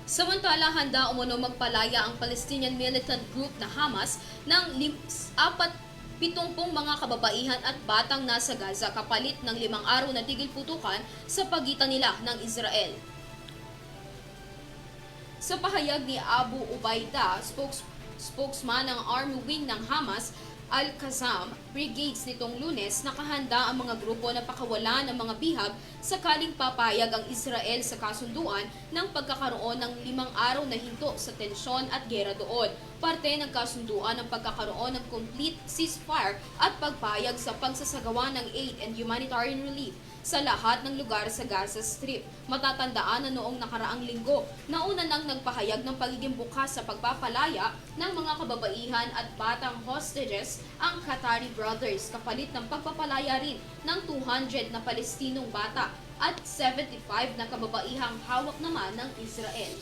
Samantala, handa umano magpalaya ang Palestinian militant group na Hamas ng 70 mga kababaihan at batang nasa Gaza kapalit ng 5 araw na tigil putukan sa pagitan nila ng Israel. Sa pahayag ni Abu Ubaida, spokesman ng Army Wing ng Hamas, Al-Qassam Brigades nitong Lunes, nakahanda ang mga grupo na pakawalan ng mga bihag sakaling papayag ang Israel sa kasunduan ng pagkakaroon ng 5 araw na hinto sa tensyon at gera doon. Parte ng kasunduan ng pagkakaroon ng complete ceasefire at pagpayag sa pagsasagawa ng aid and humanitarian relief sa lahat ng lugar sa Gaza Strip. Matatandaan na noong nakaraang linggo, nauna nang nagpahayag ng pagiging bukas sa pagpapalaya ng mga kababaihan at batang hostages ang Qatari Brothers kapalit ng pagpapalaya rin ng 200 na Palestinong bata at 75 na kababaihang hawak naman ng Israel.